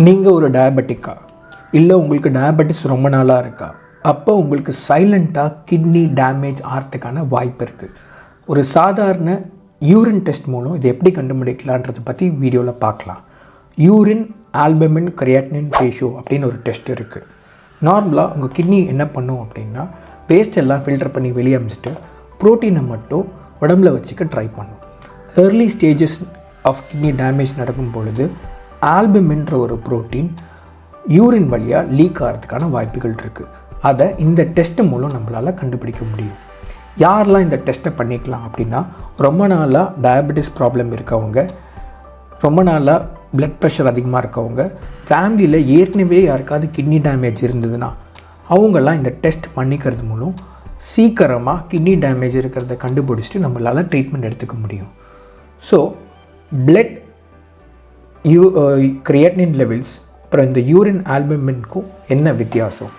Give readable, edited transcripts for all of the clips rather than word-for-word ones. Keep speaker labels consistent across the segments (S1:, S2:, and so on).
S1: நீங்கள் ஒரு டயபெட்டிக்கா இல்லை உங்களுக்கு டயபெட்டிஸ் ரொம்ப நாளாக இருக்கா, அப்போ உங்களுக்கு சைலண்ட்டாக கிட்னி டேமேஜ் ஆகிறதுக்கான வாய்ப்பு இருக்குது. ஒரு சாதாரண யூரின் டெஸ்ட் மூலம் இது எப்படி கண்டுபிடிக்கலான்றதை பற்றி வீடியோவில் பார்க்கலாம். யூரின் ஆல்புமின் கிரியேட்டினின் ரேஷியோ அப்படின்னு ஒரு டெஸ்ட் இருக்குது. நார்மலாக உங்கள் கிட்னி என்ன பண்ணும் அப்படின்னா, வேஸ்ட் எல்லாம் ஃபில்டர் பண்ணி வெளியே அமிச்சிட்டு ப்ரோட்டீனை மட்டும் உடம்புல வச்சுக்க ட்ரை பண்ணும். Early stages of kidney damage நடக்கும் பொழுது ஆல்புமின்ற ஒரு ப்ரோட்டீன் யூரின் வழியாக லீக் ஆகிறதுக்கான வாய்ப்புகள் இருக்குது. அதை இந்த டெஸ்ட்டு மூலம் நம்மளால் கண்டுபிடிக்க முடியும். யாரெல்லாம் இந்த டெஸ்ட்டை பண்ணிக்கலாம் அப்படின்னா, ரொம்ப நாளாக டயபெட்டிஸ் ப்ராப்ளம் இருக்கவங்க, ரொம்ப நாளாக ப்ளட் ப்ரெஷர் அதிகமாக இருக்கவங்க, ஃபேமிலியில் ஏற்கனவே யாருக்காவது கிட்னி டேமேஜ் இருந்ததுன்னா அவங்கெல்லாம் இந்த டெஸ்ட் பண்ணிக்கிறது மூலம் சீக்கிரமாக கிட்னி டேமேஜ் இருக்கிறத கண்டுபிடிச்சிட்டு நம்மளால் ட்ரீட்மெண்ட் எடுத்துக்க முடியும். ஸோ பிளட் கிரியேட்டினின் லெவல்ஸ் அப்புறம் இந்த யூரின் ஆல்புமினுக்கும் என்ன வித்தியாசம்?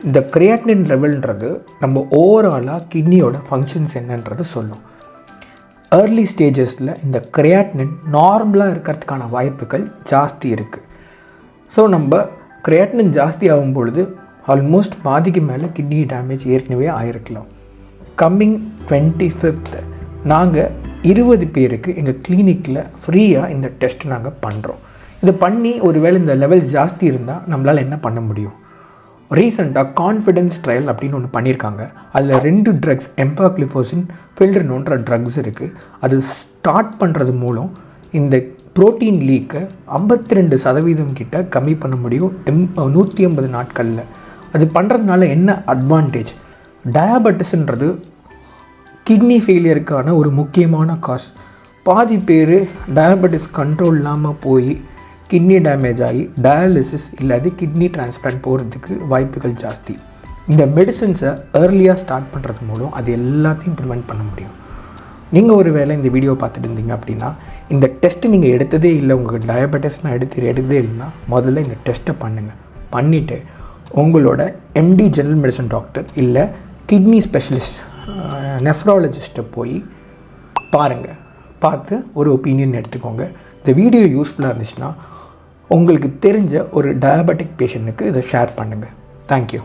S1: இந்த கிரியேட்டினின் லெவல்ன்றது நம்ம ஓவராலாக கிட்னியோட ஃபங்க்ஷன்ஸ் என்னன்றது சொல்லும். ஏர்லி ஸ்டேஜஸில் இந்த கிரியேட்டினின் நார்மலாக இருக்கிறதுக்கான வாய்ப்புகள் ஜாஸ்தி இருக்குது. ஸோ நம்ம கிரியேட்டினின் ஜாஸ்தி ஆகும் பொழுது ஆல்மோஸ்ட் பாதிக்கு மேலே கிட்னி டேமேஜ் ஏற்கனவே ஆகிருக்கலாம். கம்மிங் 25th நாங்கள் 20 பேருக்கு எங்கள் கிளினிக்கில் ஃப்ரீயாக இந்த டெஸ்ட் நாங்கள் பண்ணுறோம். இதை பண்ணி ஒருவேளை இந்த லெவல் ஜாஸ்தி இருந்தால் நம்மளால் என்ன பண்ண முடியும்? ரீசெண்டாக கான்ஃபிடென்ஸ் ட்ரையல் அப்படின்னு ஒன்று பண்ணியிருக்காங்க. அதில் 2 ட்ரக்ஸ் எம்பாக்லிஃபோசின் ஃபில்டர்னோன்ற ட்ரக்ஸ் இருக்குது. அது ஸ்டார்ட் பண்ணுறது மூலம் இந்த ப்ரோட்டீன் லீக்கை 52% கிட்ட கம்மி பண்ண முடியும் 150 நாட்களில். அது பண்ணுறதுனால என்ன அட்வான்டேஜ்? டயாபெட்டிஸ்ன்றது கிட்னி ஃபெயிலியருக்கான ஒரு முக்கியமான காஸ். பாதி பேர் டயபெட்டிஸ் கண்ட்ரோல் இல்லாமல் போய் கிட்னி டேமேஜ் ஆகி டயாலிசிஸ் இல்லாத கிட்னி டிரான்ஸ்பிளான்ட் போகிறதுக்கு வாய்ப்புகள் ஜாஸ்தி. இந்த மெடிசன்ஸை ஏர்லியாக ஸ்டார்ட் பண்ணுறது மூலம் அது எல்லாத்தையும் ப்ரிவெண்ட் பண்ண முடியும். நீங்கள் ஒரு வேளை இந்த வீடியோ பார்த்துட்டு இருந்தீங்க அப்படின்னா, இந்த டெஸ்ட்டு நீங்கள் எடுத்ததே இல்லை, உங்களுக்கு டயபெட்டிஸ்னால் எடுத்ததே இல்லைன்னா முதல்ல இந்த டெஸ்ட்டை பண்ணுங்கள். பண்ணிவிட்டு உங்களோட MD ஜெனரல் மெடிசன் டாக்டர் இல்லை கிட்னி ஸ்பெஷலிஸ்ட் நெஃப்ராலஜிஸ்ட்டை போய் பாருங்கள். பார்த்து ஒரு ஒப்பீனியன் எடுத்துக்கோங்க. இந்த வீடியோ யூஸ்ஃபுல்லாக இருந்துச்சுன்னா உங்களுக்கு தெரிஞ்ச ஒரு டயபெட்டிக் பேஷண்ட்டுக்கு இதை ஷேர் பண்ணுங்கள். தேங்க்யூ.